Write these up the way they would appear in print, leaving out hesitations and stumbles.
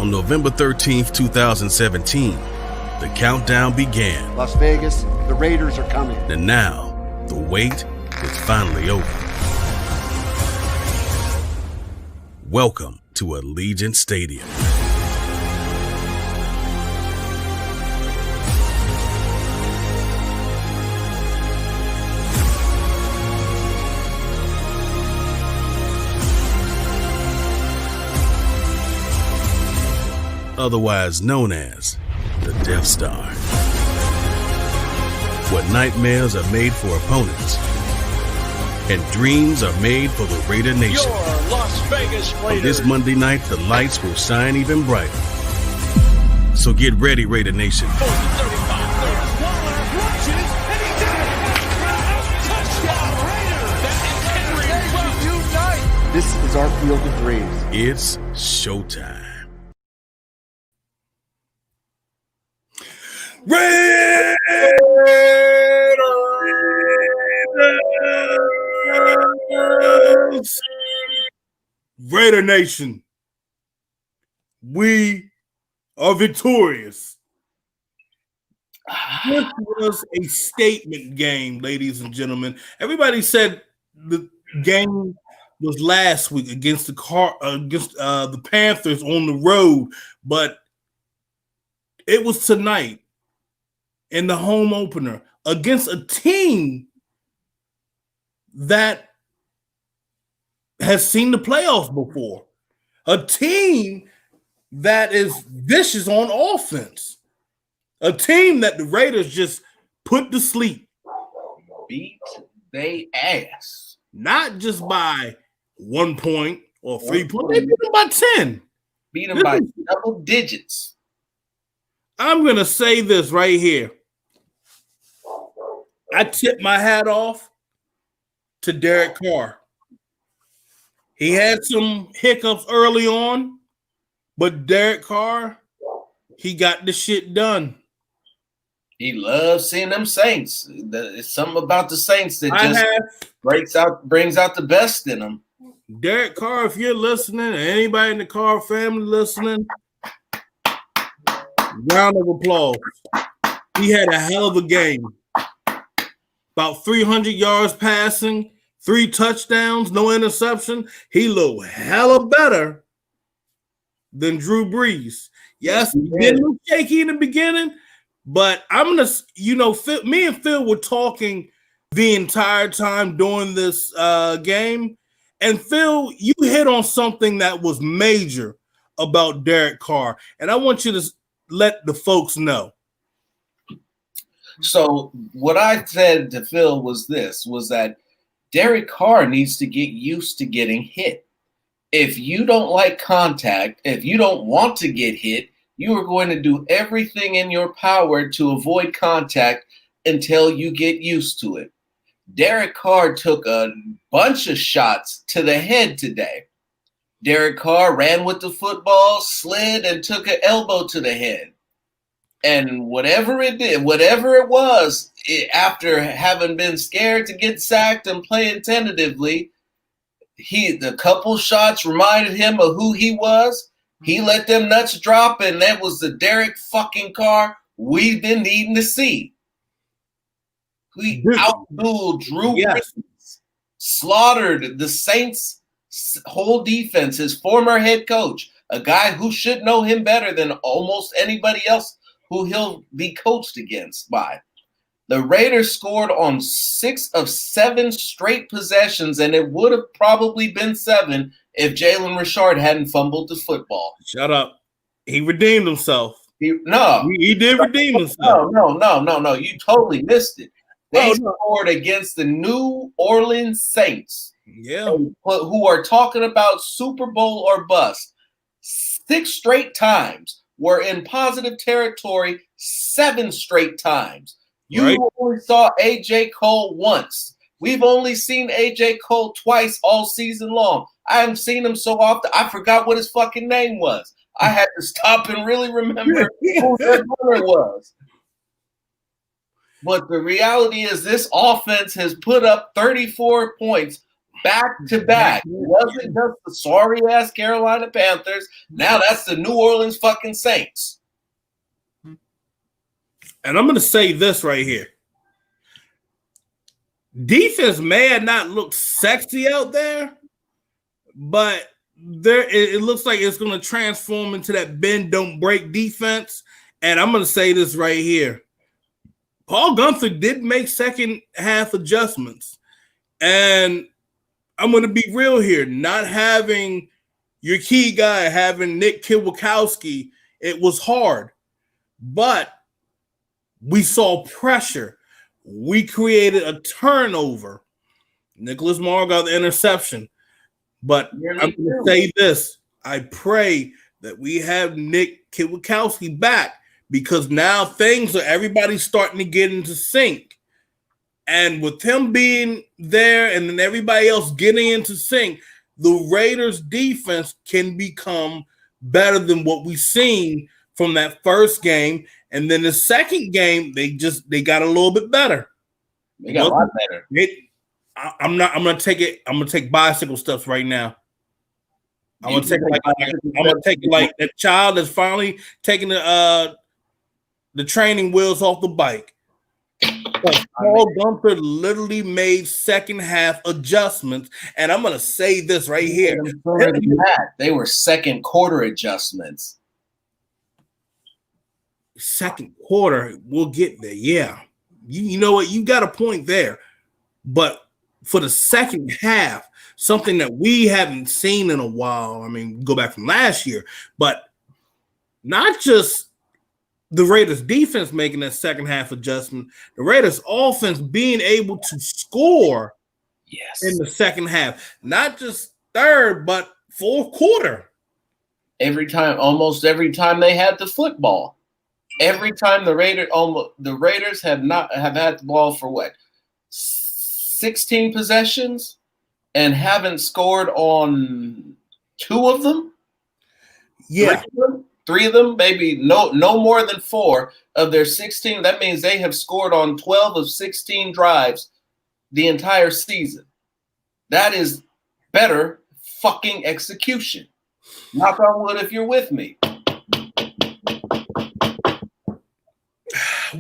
On November 13th, 2017, the countdown began. Las Vegas, the Raiders are coming. And now, the wait is finally over. Welcome to Allegiant Stadium. Otherwise known as the Death Star. What nightmares are made for opponents, and dreams are made for the Raider Nation. Your Las Vegas Raiders. On this Monday night, the lights will shine even brighter. So get ready, Raider Nation. This is our field of dreams. It's showtime. Raiders! Raider Nation, we are victorious. This was a statement game, ladies and gentlemen. Everybody said the game was last week against the Panthers on the road, but it was tonight in the home opener against a team that has seen the playoffs before, a team that is vicious on offense, a team that the Raiders just put to sleep. Beat they ass. Not just by 1 point or 3 points. They beat them by 10. Beat them by double digits. I'm going to say this right here. I tip my hat off to Derek Carr. He had some hiccups early on, but Derek Carr, he got the shit done. He loves seeing them Saints. It's something about the Saints that just brings out the best in them. Derek Carr, if you're listening, anybody in the Carr family listening, round of applause. He had a hell of a game. About 300 yards passing, 3 touchdowns, no interception. He looked hella better than Drew Brees. Yes, he did look shaky in the beginning, but I'm going to, me and Phil were talking the entire time during this game. And Phil, you hit on something that was major about Derek Carr. And I want you to let the folks know. So what I said to Phil was that Derek Carr needs to get used to getting hit. If you don't like contact, if you don't want to get hit, you are going to do everything in your power to avoid contact until you get used to it. Derek Carr took a bunch of shots to the head today. Derek Carr ran with the football, slid, and took an elbow to the head. And whatever it was, after having been scared to get sacked and playing tentatively, the couple shots reminded him of who he was. He let them nuts drop, and that was the Derek fucking Carr we've been needing to see. He outdueled Drew Brees, slaughtered the Saints' whole defense, his former head coach, a guy who should know him better than almost anybody else who he'll be coached against by. The Raiders scored on 6 of 7 straight possessions, and it would have probably been 7 if Jalen Richard hadn't fumbled the football. Shut up. He redeemed himself. He did redeem himself. No. You totally missed it. They scored against the New Orleans Saints. Yeah. Who are talking about Super Bowl or bust. 6 straight times. Were in positive territory 7 straight times. You only saw A.J. Cole once. We've only seen A.J. Cole twice all season long. I haven't seen him so often, I forgot what his fucking name was. I had to stop and really remember who that runner was. But the reality is this offense has put up 34 points back to back. It wasn't just the sorry ass Carolina Panthers. Now that's the New Orleans fucking Saints. And I'm going to say this right here. Defense may have not looked sexy out there, but it looks like it's going to transform into that bend, don't break defense. And I'm going to say this right here. Paul Gunther did make second half adjustments. And I'm going to be real here. Not having your key guy, having Nick Kiwakowski, it was hard. But we saw pressure. We created a turnover. Nicholas Morrow got the interception. But I'm going to say this. I pray that we have Nick Kiwakowski back because now everybody's starting to get into sync. And with him being there and then everybody else getting into sync, the Raiders defense can become better than what we've seen from that first game. And then the second game, they got a little bit better. They got a lot better. I'm gonna take bicycle steps right now. I'm gonna take it like that child that's finally taking the training wheels off the bike. Paul Gunther literally made second half adjustments, and I'm gonna say this right here. They were second quarter adjustments. Second quarter, we'll get there. Yeah, you know what? You got a point there, but for the second half, something that we haven't seen in a while. I mean, go back from last year, but not just the Raiders defense making that second half adjustment, the Raiders offense being able to score in the second half, not just third, but fourth quarter. Almost every time they had the football. Every time the Raiders have had the ball for what? 16 possessions and haven't scored on 2 of them? Yeah. 3 of them, maybe no more than 4 of their 16. That means they have scored on 12 of 16 drives the entire season. That is better fucking execution. Knock on wood if you're with me.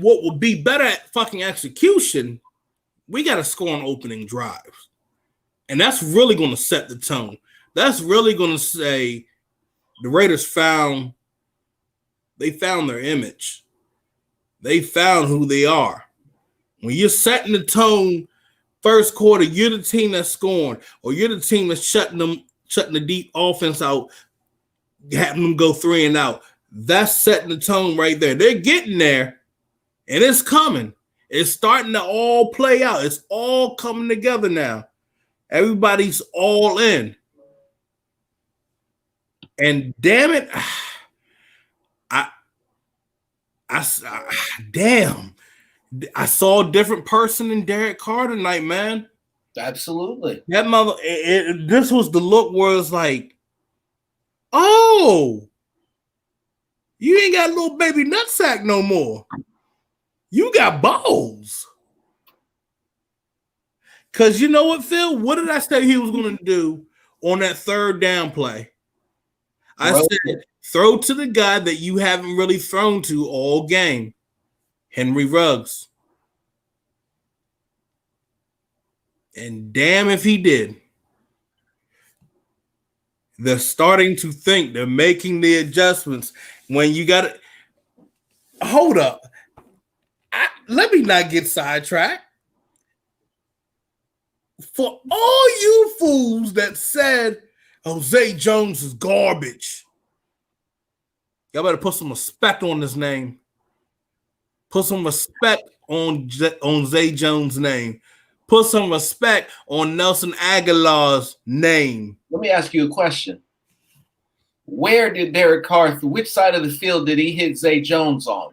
What would be better at fucking execution, we got to score on opening drives. And that's really going to set the tone. That's really going to say the Raiders found their image. They found who they are. When you're setting the tone first quarter, you're the team that's scoring, or you're the team that's shutting the deep offense out, having them go 3 and out. That's setting the tone right there. They're getting there, and it's coming. It's starting to all play out. It's all coming together now. Everybody's all in. And damn it, damn. I saw a different person in Derek Carr tonight, man. Absolutely. That mother, this was the look where it's like, oh, you ain't got a little baby nutsack no more. You got balls. Because you know what, Phil? What did I say he was going to do on that third down play? I said, throw to the guy that you haven't really thrown to all game, Henry Ruggs. And damn if he did. They're starting to think. They're making the adjustments. When you got to – hold up. Let me not get sidetracked. For all you fools that said Zay Jones is garbage, y'all better put some respect on his name. Put some respect on Zay Jones' name. Put some respect on Nelson Aguilar's name. Let me ask you a question. Where did Derek Carr, which side of the field did he hit Zay Jones on?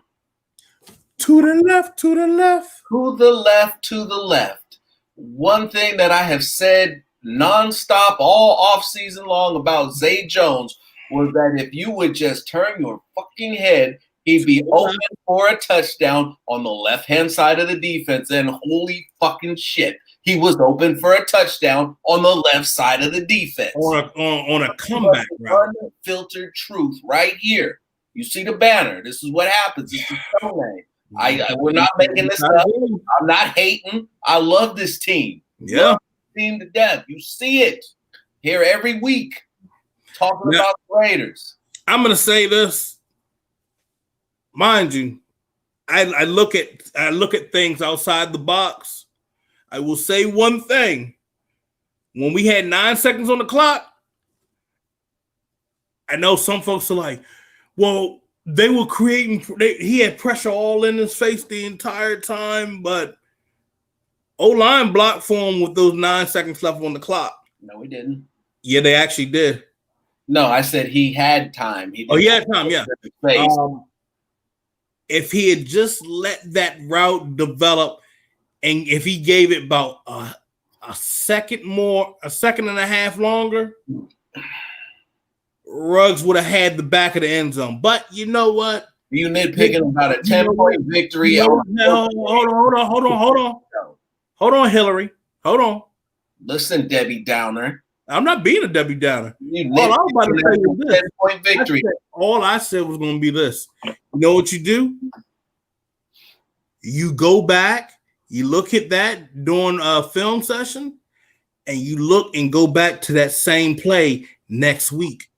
To the left, to the left. To the left, to the left. One thing that I have said nonstop all offseason long about Zay Jones was that if you would just turn your fucking head, he'd be open for a touchdown on the left-hand side of the defense. And holy fucking shit, He was open for a touchdown on the left side of the defense. On a comeback route. Unfiltered Truth right here. You see the banner. This is what happens. This is show name. We're not making this up. I'm not hating. I love this team. Yeah. Love this team to death. You see it here every week. Talking about the Raiders. I'm gonna say this. Mind you, I look at things outside the box. I will say one thing. When we had 9 seconds on the clock, I know some folks are like, well, they were creating, he had pressure all in his face the entire time, but Oline blocked for him with those 9 seconds left on the clock. No, we didn't. Yeah, they actually did. No, I said he had time. He had time, yeah. If he had just let that route develop, and if he gave it about a second and a half longer, Ruggs would have had the back of the end zone. But you know what? You nitpicking about a 10-point victory. Hold on, Hillary. Hold on. Listen, Debbie Downer. I'm not being a Debbie Downer. All I was about to say was this. 10-point victory. All I said was going to be this. You know what you do? You go back, you look at that during a film session, and you look and go back to that same play next week.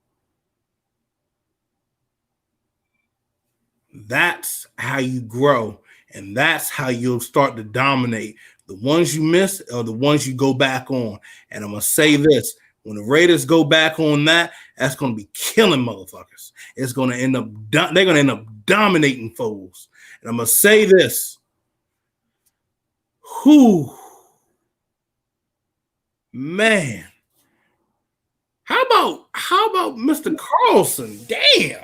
That's how you grow, and that's how you'll start to dominate. The ones you miss are the ones you go back on. And I'm going to say this. When the Raiders go back on that, that's going to be killing motherfuckers. It's going to end up, they're going to end up dominating foes. And I'm going to say this. Man. How about Mr. Carlson? Damn.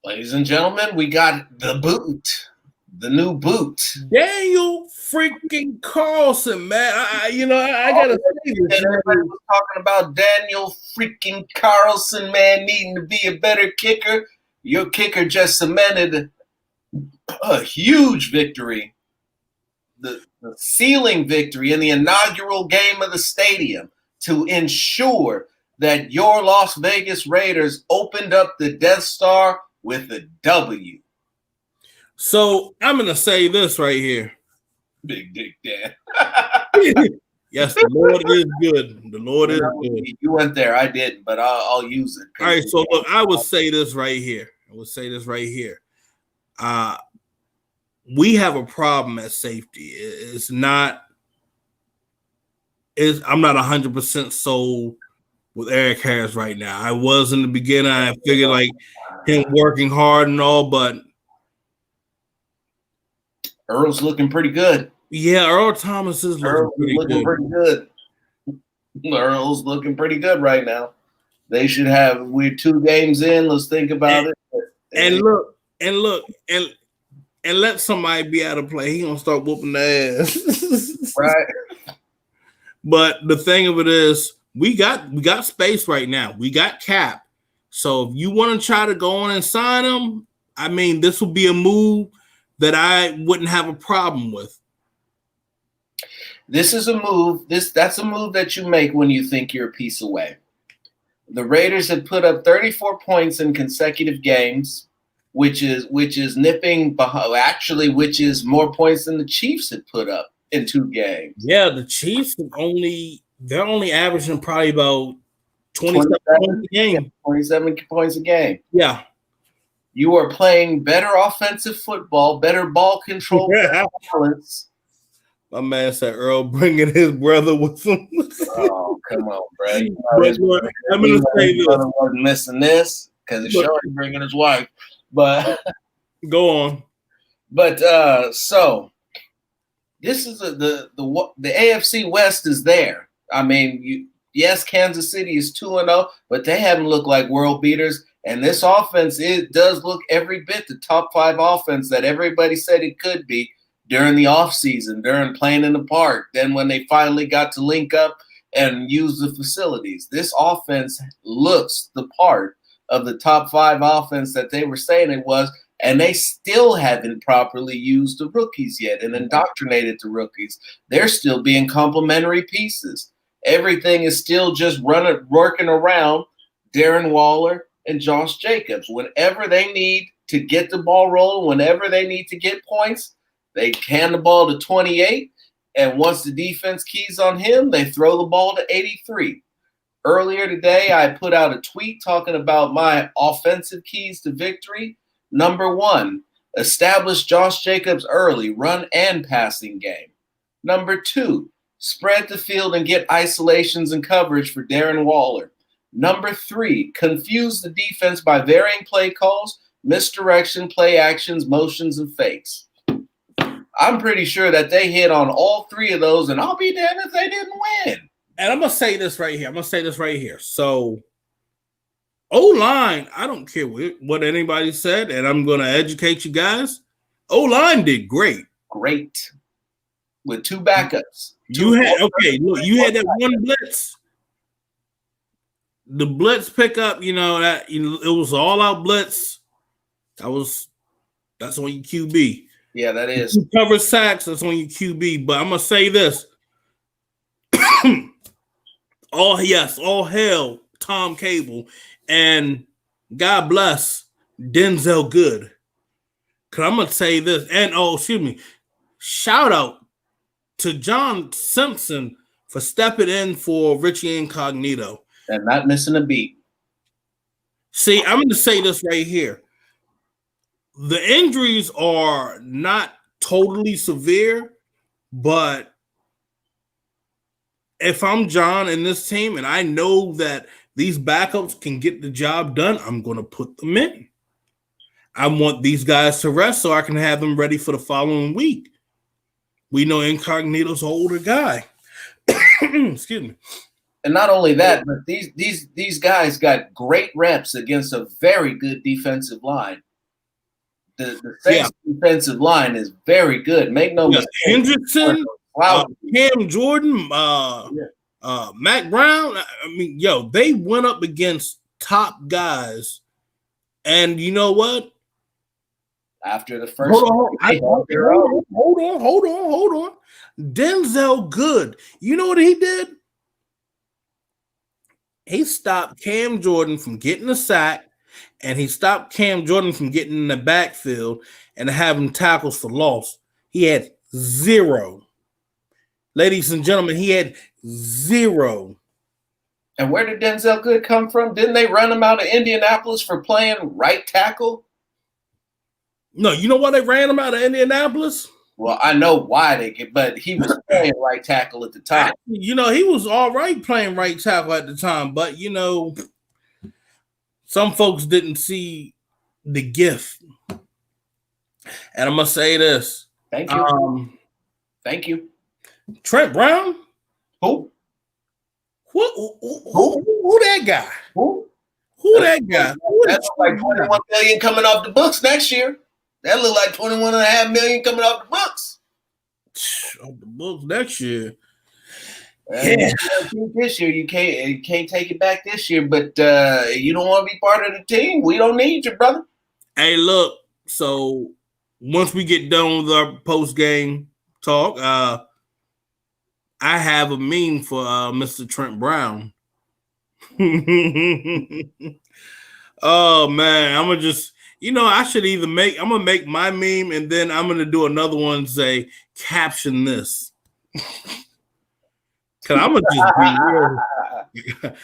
Ladies and gentlemen, we got the boot. The new boot. Daniel freaking Carlson, man. I gotta say this. Everybody was talking about Daniel freaking Carlson, man, needing to be a better kicker. Your kicker just cemented a huge victory. The ceiling victory in the inaugural game of the stadium to ensure that your Las Vegas Raiders opened up the Death Star with a W. So I'm going to say this right here. Big Dick Dan. Yes, the Lord is good. The Lord is good. You went there. I didn't, but I'll use it. All right, so look, I would say this right here. We have a problem at safety. I'm not 100% sold with Eric Harris right now. I was in the beginning. I figured like him working hard and all, but Earl's looking pretty good. Yeah, Earl Thomas is looking pretty good. Earl's looking pretty good right now. They should have. We're 2 games in. Let's think about it. And let somebody be out of play. He gonna start whooping the ass. Right. But the thing of it is, we got space right now. We got cap. So if you want to try to go on and sign him, I mean, this will be a move that I wouldn't have a problem with. This is a move. That's a move that you make when you think you're a piece away. The Raiders have put up 34 points in consecutive games, which is nipping behind. Actually, which is more points than the Chiefs had put up in 2 games. Yeah, the Chiefs they're only averaging probably about 27 points a game. 27 points a game. Yeah. You are playing better offensive football, better ball control, balance. My man said Earl bringing his brother with him. Oh, come on, bro. I'm going to say this. Wasn't missing this because he's sure bringing his wife. But go on. But so this is the AFC West is there. I mean, yes, Kansas City is 2-0, but they haven't looked like world beaters. And this offense, it does look every bit the top 5 offense that everybody said it could be during the offseason, during playing in the park. Then when they finally got to link up and use the facilities, this offense looks the part of the top 5 offense that they were saying it was. and they still haven't properly used the rookies yet and indoctrinated the rookies. They're still being complementary pieces. Everything is still just working around Darren Waller and Josh Jacobs. Whenever they need to get the ball rolling, whenever they need to get points, they hand the ball to 28, and once the defense keys on him, they throw the ball to 83. Earlier today, I put out a tweet talking about my offensive keys to victory. Number 1, establish Josh Jacobs early, run and passing game. Number 2, spread the field and get isolations and coverage for Darren Waller. Number 3, confuse the defense by varying play calls, misdirection, play actions, motions, and fakes. I'm pretty sure that they hit on all 3 of those, and I'll be damned if they didn't win. And I'm going to say this right here. So, Oline, I don't care what anybody said, and I'm going to educate you guys. Oline did great. Great. With 2 backups. You had that one blitz. The blitz pickup, that it was all out blitz. That's on your QB. Yeah, that is. You cover sacks, that's on your QB. But I'm gonna say this. all hail Tom Cable, and God bless Denzel Good. Cause I'm gonna say this, and shout out to John Simpson for stepping in for Richie Incognito. And not missing a beat. See, I'm going to say this right here. The injuries are not totally severe, but if I'm John and this team and I know that these backups can get the job done, I'm going to put them in. I want these guys to rest so I can have them ready for the following week. We know Incognito's an older guy. Excuse me. And not only that, but these guys got great reps against a very good defensive line. The Saints defensive line is very good. Make no mistake. Hendrickson, Cam Jordan, Mac Brown. I mean, they went up against top guys. And you know what? After the first hold on. Denzel Good. You know what he did? He stopped Cam Jordan from getting a sack, and he stopped Cam Jordan from getting in the backfield and having tackles for loss. He had 0. Ladies and gentlemen, he had 0. And where did Denzel Good come from? Didn't they run him out of Indianapolis for playing right tackle? No, you know why they ran him out of Indianapolis? Well, I know why but he was playing right tackle at the time. He was all right playing right tackle at the time, but some folks didn't see the gift. And I'm gonna say this. Thank you. Thank you. Trent Brown? Who? Who that guy? Who that guy? That's like $21 million coming off the books next year. That look like $21.5 million coming off the books. Off the books next year. Yeah. This year you can't take it back this year, but you don't want to be part of the team. We don't need you, brother. Hey, look. So once we get done with our post-game talk, I have a meme for Mr. Trent Brown. Oh man, I'm gonna just. I should I'm going to make my meme and then I'm going to do another one say, caption this. Because I'm going to just be real.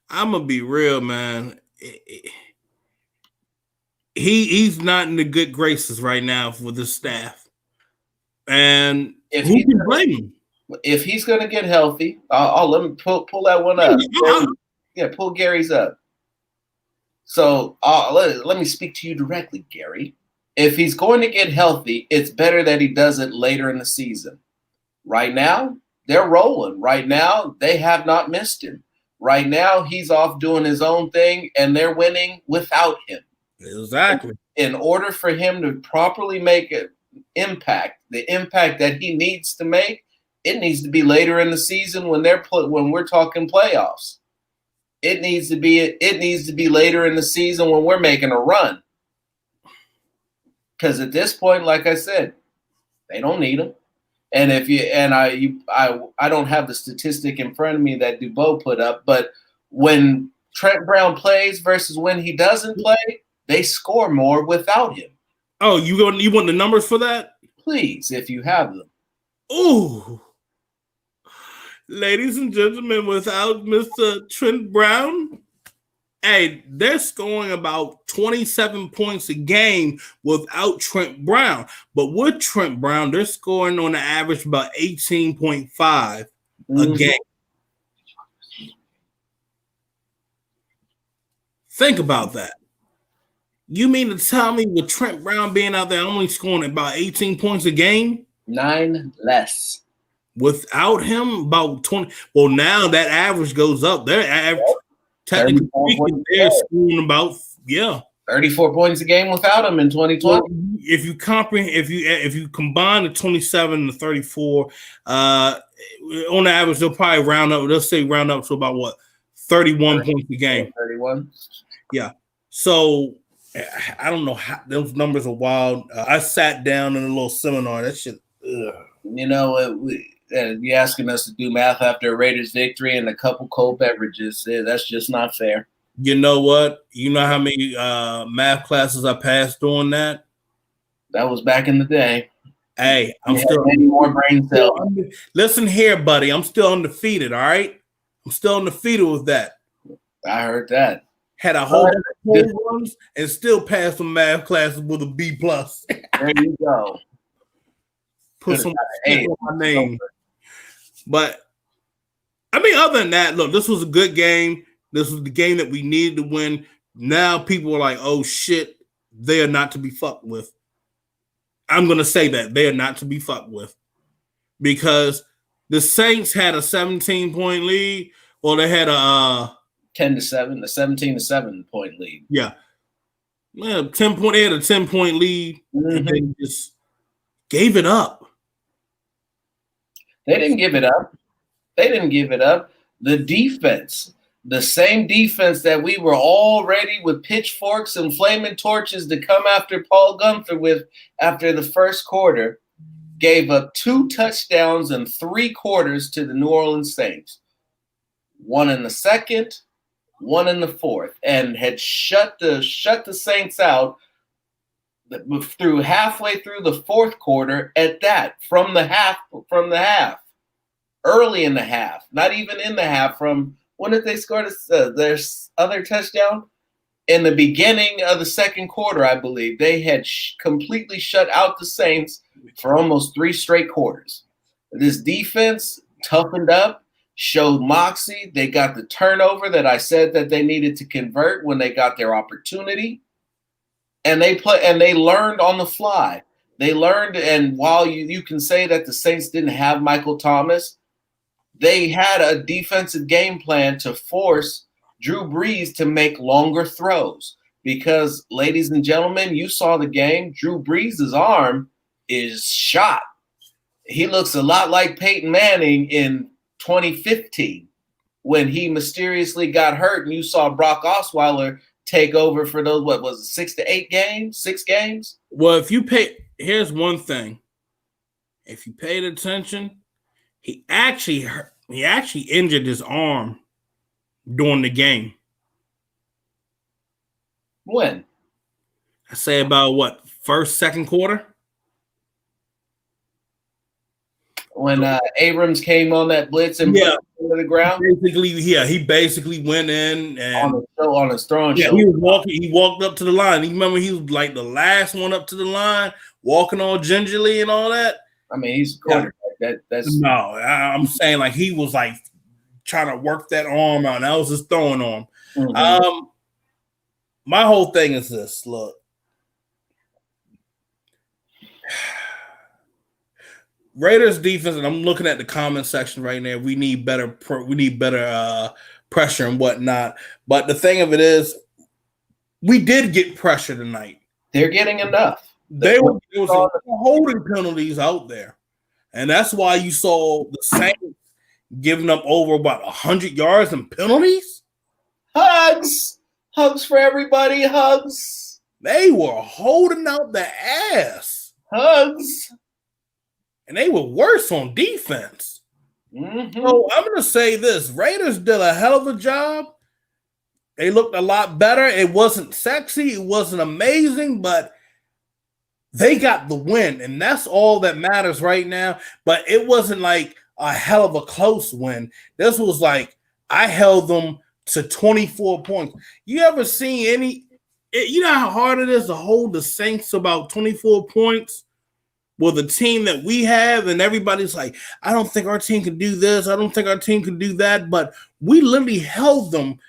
I'm going to be real, man. He's not in the good graces right now for the staff. And who can blame him? If he's going to get healthy, I'll let me pull that one up. Yeah, pull Gary's up. So let me speak to you directly, Gary. If he's going to get healthy, it's better that he does it later in the season. Right now, they're rolling. Right now, they have not missed him. Right now, he's off doing his own thing, and they're winning without him. Exactly. In order for him to properly make an impact, the impact that he needs to make, it needs to be later in the season when we're talking playoffs. It needs to be later in the season when we're making a run. Because at this point, like I said, they don't need him. And I don't have the statistic in front of me that Dubois put up, but when Trent Brown plays versus when he doesn't play, they score more without him. Oh, you want the numbers for that? Please, if you have them. Ooh. Ladies and gentlemen, without Mr. Trent Brown, hey, they're scoring about 27 points a game without Trent Brown. But with Trent Brown, they're scoring on the average about 18.5 a game. Think about that. You mean to tell me with Trent Brown being out there only scoring about 18 points a game? 9 less. Without him, about 20. Well, now that average goes up. Their average, technically speaking, they're scoring about 34 points a game without him in 2020. Well, if you combine the 27 and the 34, on the average, they'll probably round up. They'll say round up to about what 31 points a game. 31. Yeah. So I don't know how those numbers are wild. I sat down in a little seminar. That shit. Ugh. You know, you're asking us to do math after a Raiders victory and a couple cold beverages. That's just not fair. You know what? You know how many math classes I passed doing that? That was back in the day. Hey, I'm still any more brain cells. Listen here, buddy. I'm still undefeated. All right, I'm still undefeated with that. I heard that. Had a whole runs and still passed some math classes with a B+. There you go. Put some on my name. But I mean, other than that, look, this was a good game. This was the game that we needed to win. Now people are like, oh shit, they are not to be fucked with. I'm gonna say that they are not to be fucked with. Because the Saints had a 17-point lead, or they had a 10-7, a 17-7 point lead. Yeah. Yeah, 10 point, they had a 10-point lead, and they just gave it up. They didn't give it up. The defense, the same defense that we were all ready with pitchforks and flaming torches to come after Paul Gunther with after the first quarter, gave up 2 touchdowns and 3 quarters to the New Orleans Saints. 1 in the second, 1 in the fourth, and had shut the Saints out through halfway through the fourth quarter at that, from the half, early in the half, not even in the half. From when did they score their other touchdown? In the beginning of the second quarter, I believe. They had completely shut out the Saints for almost 3 straight quarters. This defense toughened up, showed moxie. They got the turnover that I said that they needed to convert when they got their opportunity. And they learned on the fly. They learned, and while you can say that the Saints didn't have Michael Thomas, they had a defensive game plan to force Drew Brees to make longer throws. Because, ladies and gentlemen, you saw the game. Drew Brees' arm is shot. He looks a lot like Peyton Manning in 2015 when he mysteriously got hurt, and you saw Brock Osweiler take over for those, what was it, 6 to 8 games? 6 games? Well, here's one thing. If you paid attention, he actually injured his arm during the game. When? I say about what, first, second quarter? When Abrams came on that blitz and put him to the ground? He basically went in and on his throwing show. He walked up to the line. You remember he was like the last one up to the line, walking all gingerly and all that? I mean, he's a quarterback. I'm saying like he was like trying to work that arm out. That was his throwing arm. Mm-hmm. My whole thing is this. Look, Raiders defense, and I'm looking at the comment section right now. We need better pressure and whatnot. But the thing of it is, we did get pressure tonight. They're getting enough. There was holding penalties out there. And that's why you saw the Saints giving up over about 100 yards in penalties. Hugs. Hugs for everybody. Hugs. They were holding out the ass. Hugs. And they were worse on defense. Mm-hmm. So I'm going to say this. Raiders did a hell of a job. They looked a lot better. It wasn't sexy. It wasn't amazing, but they got the win, and that's all that matters right now. But it wasn't like a hell of a close win. This was like I held them to 24 points. You ever seen any – you know how hard it is to hold the Saints to about 24 points? Well, the team that we have, and everybody's like, I don't think our team can do this. I don't think our team can do that. But we literally held them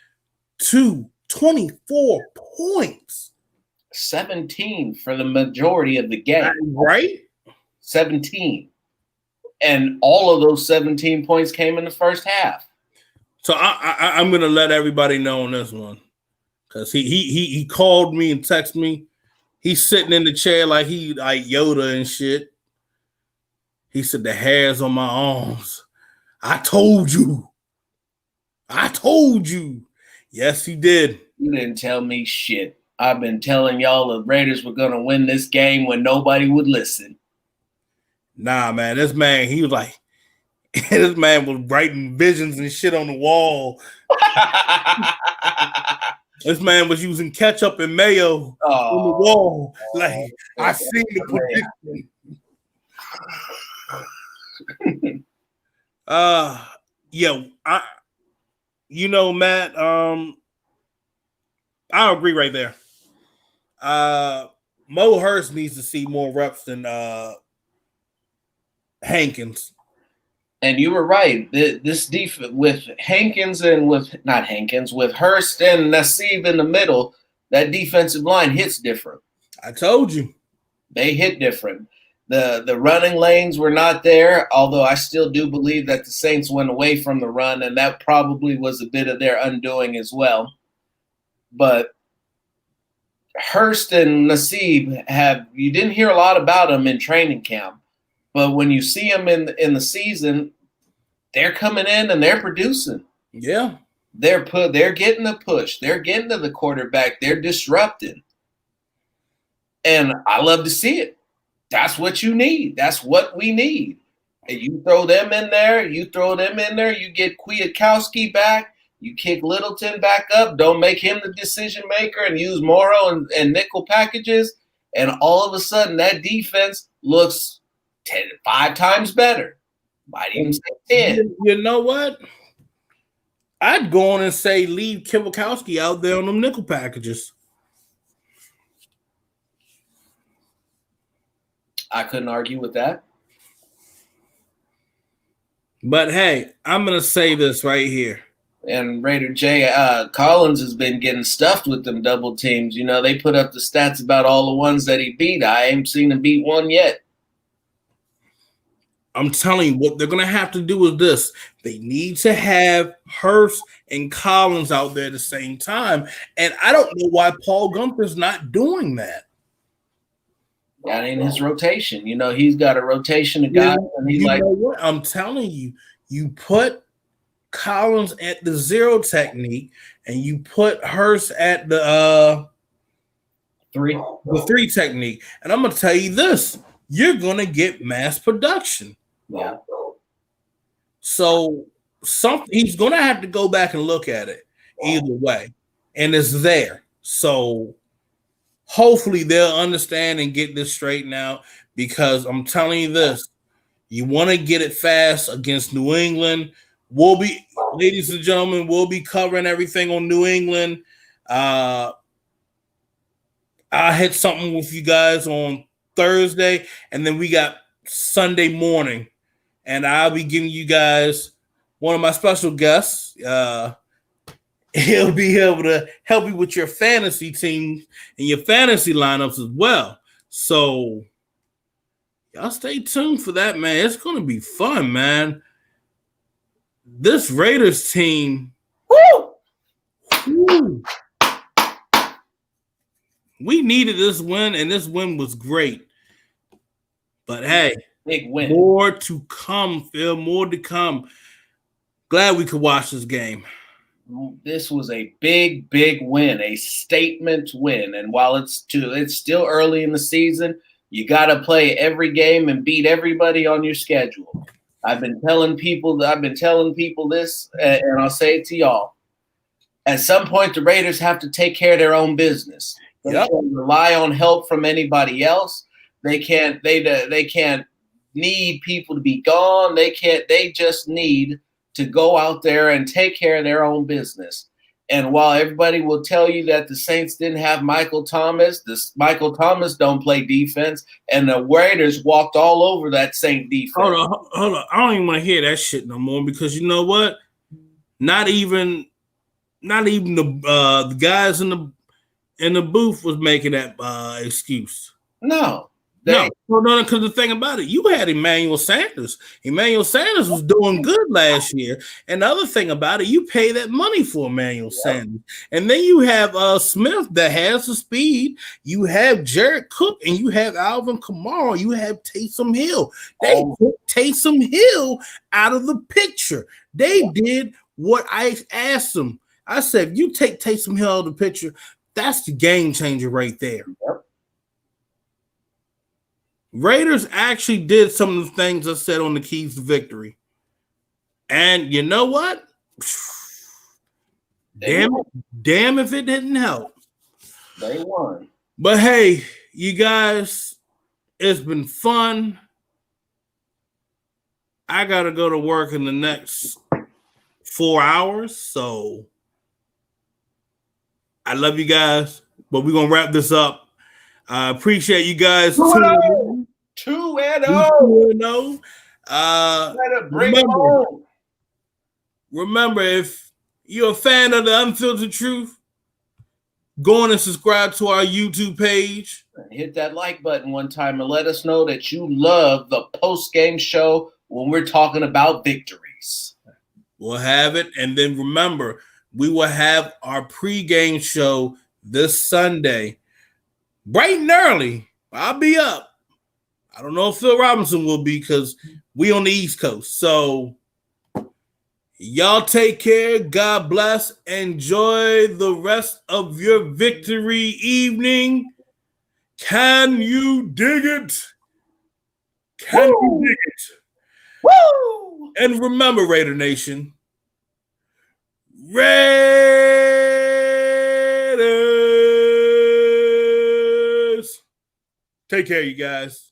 to 24 points. 17 for the majority of the game. Right? 17. And all of those 17 points came in the first half. So I'm going to let everybody know on this one. Because he called me and texted me. He's sitting in the chair like Yoda and shit. He said, the hairs on my arms. I told you. Yes, he did. You didn't tell me shit. I've been telling y'all the Raiders were going to win this game when nobody would listen. Nah, man. This man, he was like, this man was writing visions and shit on the wall. This man was using ketchup and mayo on the wall. Like, I seen the prediction. Matt, I agree right there. Mo Hurst needs to see more reps than Hankins. And you were right. This defense with Hankins and with Hurst and Nassib in the middle, that defensive line hits different. I told you. They hit different. The running lanes were not there, although I still do believe that the Saints went away from the run, and that probably was a bit of their undoing as well. But Hurst and Nassib you didn't hear a lot about them in training camp. But when you see them in the season, they're coming in and they're producing. Yeah. They're getting the push. They're getting to the quarterback. They're disrupting. And I love to see it. That's what you need. That's what we need. And you throw them in there. You get Kwiatkowski back. You kick Littleton back up. Don't make him the decision maker and use Morrow and nickel packages. And all of a sudden, that defense looks 5 times better. Might even say 10. You know what? I'd go on and say leave Kwiatkowski out there on them nickel packages. I couldn't argue with that. But hey, I'm going to say this right here. And Raider J, Collins has been getting stuffed with them double teams. You know, they put up the stats about all the ones that he beat. I ain't seen him beat one yet. I'm telling you, what they're going to have to do is this. They need to have Hurst and Collins out there at the same time. And I don't know why Paul Gunther's not doing that. That ain't his rotation. You know, he's got a rotation of guys. And he's like, know what? I'm telling you, you put Collins at the zero technique and you put Hurst at the 3 technique. And I'm going to tell you this. You're going to get mass production. Yeah. So he's going to have to go back and look at it either way. And it's there. So hopefully they'll understand and get this straightened out, because I'm telling you this, you want to get it fast against New England. Ladies and gentlemen, we'll be covering everything on New England. I'll hit something with you guys on Thursday, and then we got Sunday morning, and I'll be giving you guys one of my special guests. He'll be able to help you with your fantasy team and your fantasy lineups as well. So y'all stay tuned for that, man. It's going to be fun, man. This Raiders team, woo, we needed this win, and this win was great. But hey, big win. More to come, Phil. More to come. Glad we could watch this game. this was a big win, a statement win. And while it's still early in the season, you got to play every game and beat everybody on your schedule. I've been telling people this, and I'll say it to y'all. At some point, the Raiders have to take care of their own business. They can't rely on help from anybody else. They can't need people to be gone. They just need to go out there and take care of their own business. And while everybody will tell you that the Saints didn't have Michael Thomas don't play defense, and the Raiders walked all over that Saint defense. Hold on. I don't even want to hear that shit no more, because you know what? Not even the guys in the booth was making that excuse. No. No, because the thing about it, you had Emmanuel Sanders. Emmanuel Sanders was doing good last year. And the other thing about it, you pay that money for Emmanuel Sanders. And then you have Smith that has the speed. You have Jared Cook, and you have Alvin Kamara. You have Taysom Hill. They took Taysom Hill out of the picture. They did what I asked them. I said, you take Taysom Hill out of the picture, that's the game changer right there. Yep. Raiders actually did some of the things I said on the keys to victory. And you know what? Damn if it didn't help. They won. But hey, you guys, it's been fun. I got to go to work in the next 4 hours. So I love you guys, but we're going to wrap this up. I appreciate you guys. 2-0. Remember, if you're a fan of the Unfiltered Truth, go on and subscribe to our YouTube page. Hit that like button one time and let us know that you love the Postgame Show when we're talking about victories. We'll have it. And then remember, we will have our pregame show this Sunday. Bright and early. I'll be up. I don't know if Phil Robinson will be, because we on the East Coast. So y'all take care. God bless. Enjoy the rest of your victory evening. Can you dig it? Can you dig it? Woo! And remember, Raider Nation, Raiders. Take care, you guys.